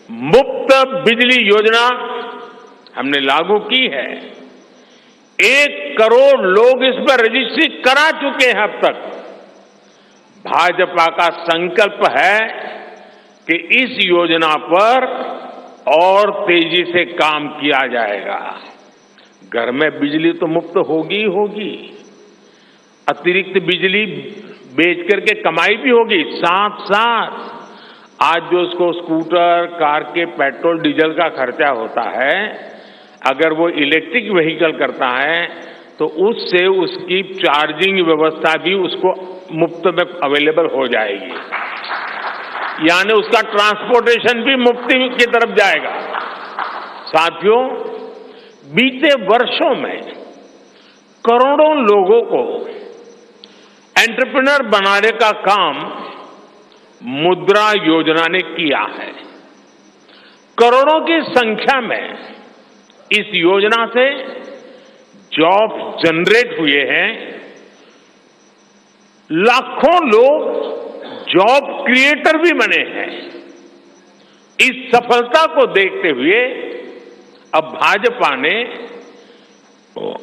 मुफ्त बिजली योजना हमने लागू की है। 1 करोड़ लोग इस पर रजिस्ट्री करा चुके हैं अब तक। भाजपा का संकल्प है कि इस योजना पर और तेजी से काम किया जाएगा। घर में बिजली तो मुफ्त होगी ही होगी, अतिरिक्त बिजली बेच करके कमाई भी होगी। साथ साथ आज जो उसको स्कूटर, कार के पेट्रोल डीजल का खर्चा होता है, अगर वो इलेक्ट्रिक व्हीकल करता है तो उससे उसकी चार्जिंग व्यवस्था भी उसको मुफ्त में अवेलेबल हो जाएगी, यानी उसका ट्रांसपोर्टेशन भी मुफ्ती की तरफ जाएगा। साथियों, बीते वर्षों में करोड़ों लोगों को एंटरप्रेन्योर बनाने का काम मुद्रा योजना ने किया है। करोड़ों की संख्या में इस योजना से जॉब जनरेट हुए हैं। लाखों लोग जॉब क्रिएटर भी बने हैं। इस सफलता को देखते हुए अब भाजपा ने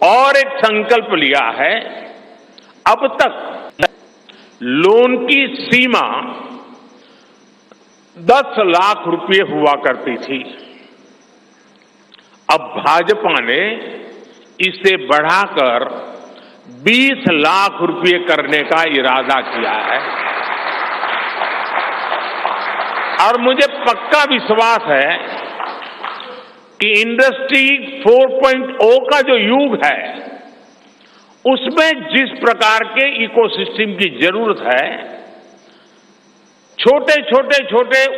और एक संकल्प लिया है। अब तक लोन की सीमा 10 लाख रुपए हुआ करती थी। अब भाजपा ने इसे बढ़ाकर 20 लाख रुपए करने का इरादा किया है और मुझे पक्का विश्वास है कि इंडस्ट्री 4.0 का जो युग है, उसमें जिस प्रकार के इकोसिस्टम की जरूरत है, छोटे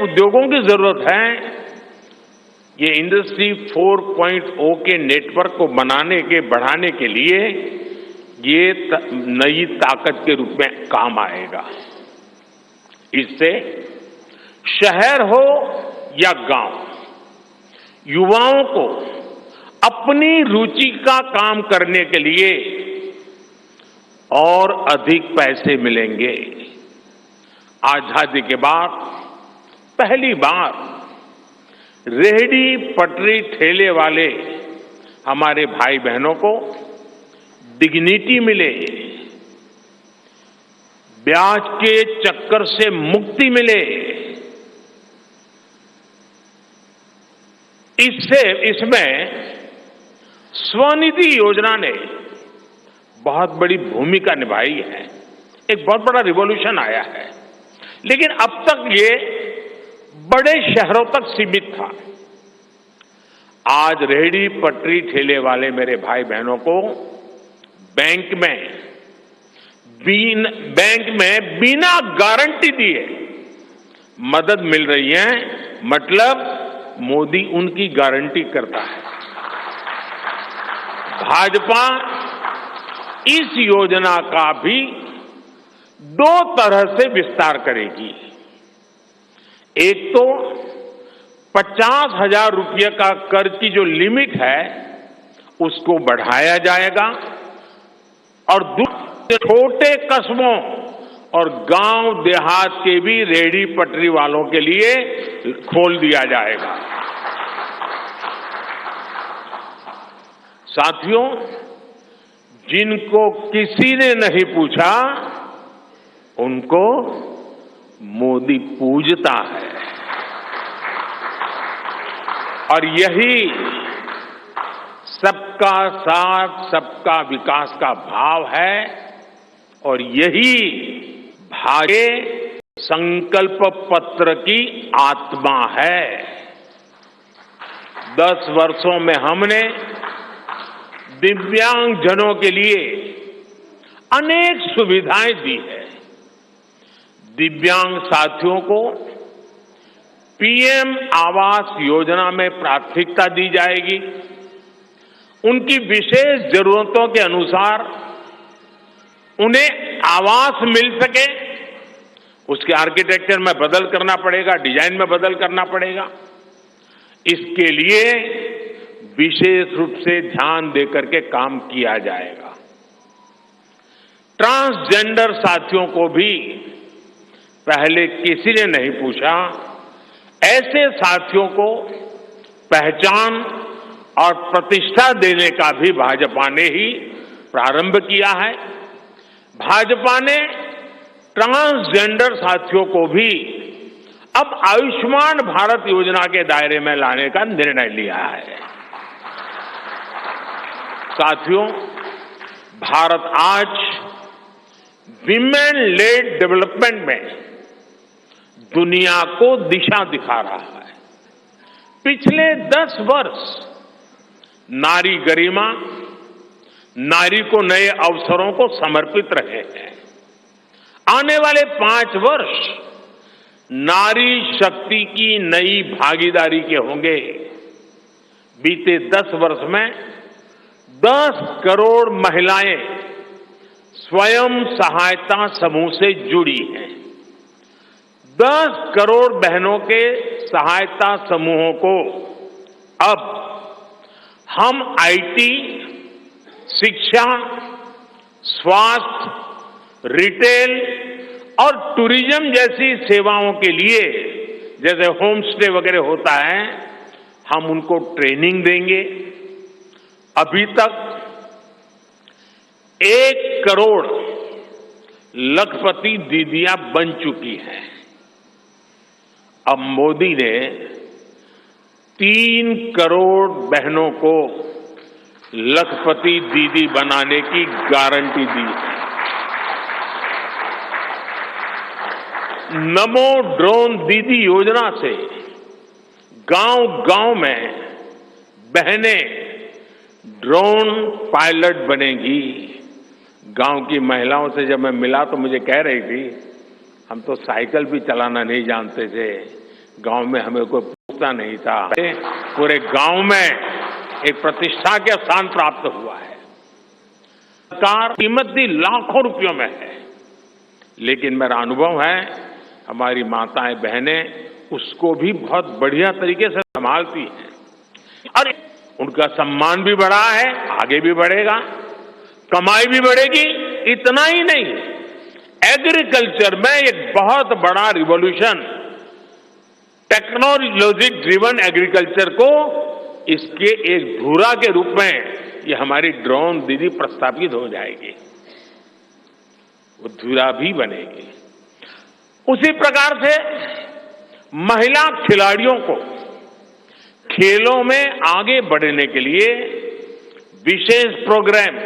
उद्योगों की जरूरत है, ये इंडस्ट्री 4.0 के नेटवर्क को बढ़ाने के लिए ये नई ताकत के रूप में काम आएगा। इससे शहर हो या गांव, युवाओं को अपनी रुचि का काम करने के लिए और अधिक पैसे मिलेंगे। आजादी के बाद पहली बार रेहड़ी पटरी ठेले वाले हमारे भाई बहनों को डिग्निटी मिले, ब्याज के चक्कर से मुक्ति मिले। इसमें स्वनिधि योजना ने बहुत बड़ी भूमिका निभाई है। एक बहुत बड़ा रिवॉल्यूशन आया है, लेकिन अब तक ये बड़े शहरों तक सीमित था। आज रेहड़ी पटरी ठेले वाले मेरे भाई बहनों को बैंक में बिना गारंटी दिए मदद मिल रही है। मतलब मोदी उनकी गारंटी करता है। भाजपा इस योजना का भी 2 तरह से विस्तार करेगी। एक तो 50,000 रुपये का कर्ज की जो लिमिट है उसको बढ़ाया जाएगा और छोटे कस्बों और गांव देहात के भी रेहड़ी पटरी वालों के लिए खोल दिया जाएगा। साथियों, जिनको किसी ने नहीं पूछा उनको मोदी पूजता है और यही सबका साथ सबका विकास का भाव है और यही भागे संकल्प पत्र की आत्मा है। 10 वर्षों में हमने दिव्यांगजनों के लिए अनेक सुविधाएं दी है। दिव्यांग साथियों को पीएम आवास योजना में प्राथमिकता दी जाएगी। उनकी विशेष जरूरतों के अनुसार उन्हें आवास मिल सके, उसके आर्किटेक्चर में बदल करना पड़ेगा, डिजाइन में बदल करना पड़ेगा। इसके लिए विशेष रूप से ध्यान देकर के काम किया जाएगा। ट्रांसजेंडर साथियों को भी पहले किसी ने नहीं पूछा, ऐसे साथियों को पहचान और प्रतिष्ठा देने का भी भाजपा ने ही प्रारंभ किया है। भाजपा ने ट्रांसजेंडर साथियों को भी अब आयुष्मान भारत योजना के दायरे में लाने का निर्णय लिया है। साथियों, भारत आज विमेन लेड डेवलपमेंट में दुनिया को दिशा दिखा रहा है। पिछले 10 वर्ष नारी गरिमा, नारी को नए अवसरों को समर्पित रहे हैं। आने वाले 5 वर्ष नारी शक्ति की नई भागीदारी के होंगे। बीते 10 वर्ष में 10 करोड़ महिलाएं स्वयं सहायता समूह से जुड़ी हैं। 10 करोड़ बहनों के सहायता समूहों को अब हम आईटी, शिक्षा, स्वास्थ्य, रिटेल और टूरिज्म जैसी सेवाओं के लिए, जैसे होम स्टे वगैरह होता है, हम उनको ट्रेनिंग देंगे। अभी तक 1 करोड़ लखपति दीदियां बन चुकी हैं। अब मोदी ने 3 करोड़ बहनों को लखपति दीदी बनाने की गारंटी दी है। नमो ड्रोन दीदी योजना से गांव-गांव में बहनें ड्रोन पायलट बनेंगी। गांव की महिलाओं से जब मैं मिला तो मुझे कह रही थी, हम तो साइकिल भी चलाना नहीं जानते थे, गांव में हमें कोई पूछता नहीं था। पूरे गांव में एक प्रतिष्ठा के स्थान प्राप्त हुआ है। सरकार कीमत भी लाखों रुपयों में है, लेकिन मेरा अनुभव है हमारी माताएं बहनें उसको भी बहुत बढ़िया तरीके से संभालती हैं और उनका सम्मान भी बढ़ा है, आगे भी बढ़ेगा, कमाई भी बढ़ेगी। इतना ही नहीं, एग्रीकल्चर में एक बहुत बड़ा रिवॉल्यूशन, टेक्नोलॉजी ड्रिवन एग्रीकल्चर को इसके एक धुरा के रूप में ये हमारी ड्रोन दीदी प्रस्थापित हो जाएगी, वो धुरा भी बनेगी। उसी प्रकार से महिला खिलाड़ियों को खेलों में आगे बढ़ने के लिए विशेष प्रोग्राम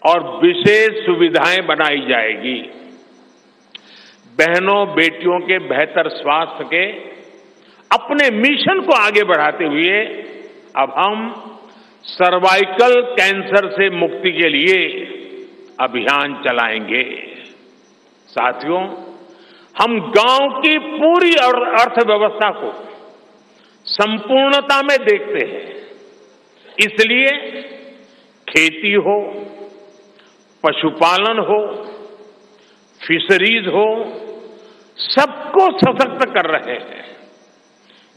और विशेष सुविधाएं बनाई जाएगी। बहनों बेटियों के बेहतर स्वास्थ्य के अपने मिशन को आगे बढ़ाते हुए अब हम सर्वाइकल कैंसर से मुक्ति के लिए अभियान चलाएंगे। साथियों, हम गांव की पूरी अर्थव्यवस्था को संपूर्णता में देखते हैं, इसलिए खेती हो, पशुपालन हो, फिशरीज हो, सबको सशक्त कर रहे हैं।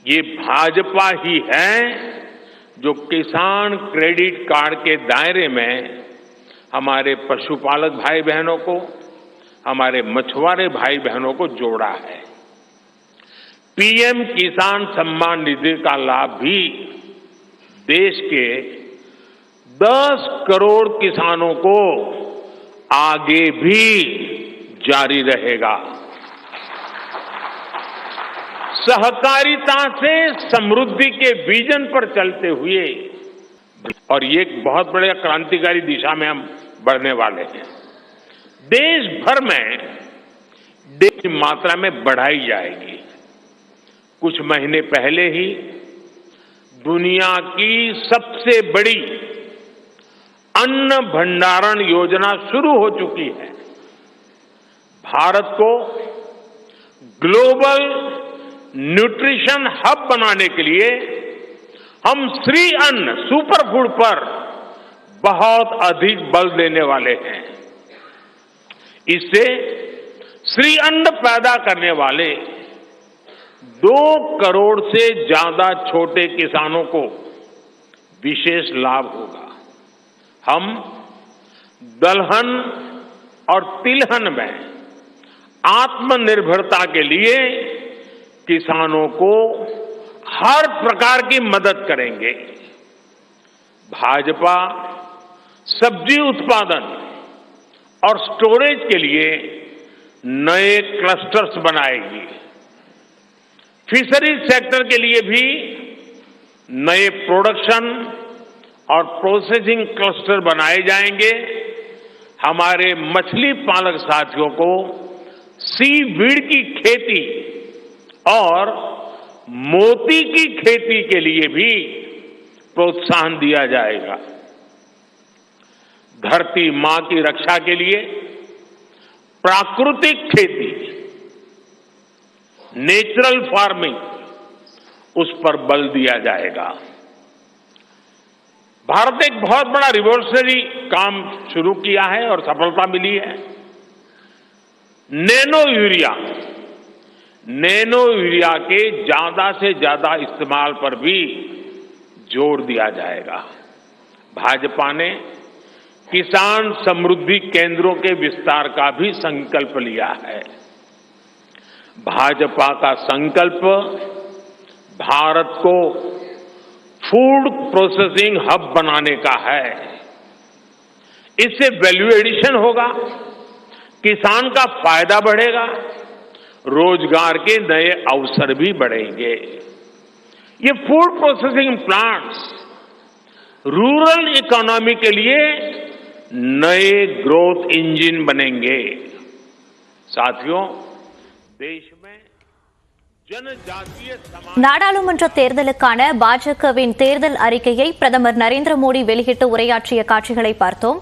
ये भाजपा ही है जो किसान क्रेडिट कार्ड के दायरे में हमारे पशुपालक भाई बहनों को, हमारे मछुआरे भाई बहनों को जोड़ा है। पीएम किसान सम्मान निधि का लाभ भी देश के 10 करोड़ किसानों को आगे भी जारी रहेगा। सहकारिता से समृद्धि के विजन पर चलते हुए, और ये एक बहुत बड़े क्रांतिकारी दिशा में हम बढ़ने वाले हैं। देश भर में डेयरी की मात्रा में बढ़ाई जाएगी। कुछ महीने पहले ही दुनिया की सबसे बड़ी अन्न भंडारण योजना शुरू हो चुकी है। भारत को ग्लोबल न्यूट्रिशन हब बनाने के लिए हम श्री अन्न सुपर फूड पर बहुत अधिक बल देने वाले हैं। इससे श्री अन्न पैदा करने वाले 2 करोड़ से ज्यादा छोटे किसानों को विशेष लाभ होगा। हम दलहन और तिलहन में आत्मनिर्भरता के लिए किसानों को हर प्रकार की मदद करेंगे। भाजपा सब्जी उत्पादन और स्टोरेज के लिए नए क्लस्टर्स बनाएगी। फिशरीज सेक्टर के लिए भी नए प्रोडक्शन और प्रोसेसिंग क्लस्टर बनाए जाएंगे। हमारे मछली पालक साथियों को सीवीड की खेती और मोती की खेती के लिए भी प्रोत्साहन दिया जाएगा। धरती मां की रक्षा के लिए प्राकृतिक खेती, नेचुरल फार्मिंग, उस पर बल दिया जाएगा। भारत एक बहुत बड़ा रिवॉल्यूशनरी काम शुरू किया है और सफलता मिली है। नैनो यूरिया के ज्यादा से ज्यादा इस्तेमाल पर भी जोर दिया जाएगा। भाजपा ने किसान समृद्धि केंद्रों के विस्तार का भी संकल्प लिया है। भाजपा का संकल्प भारत को फूड प्रोसेसिंग हब बनाने का है। इससे वैल्यू एडिशन होगा, किसान का फायदा बढ़ेगा, रोजगार के नए अवसर भी बढ़ेंगे। ये food processing plants rural economy के लिए नए ग्रोथ इंजन बनेंगे। साथियों, देश में जनजातीय நாடாளுமன்ற தேர்தலுக்கான பாஜகவின் தேர்தல் அறிக்கையை பிரதமர் நரேந்திர மோடி வெளியிட்டு உரையாற்றிய காட்சிகளை பார்த்தோம்.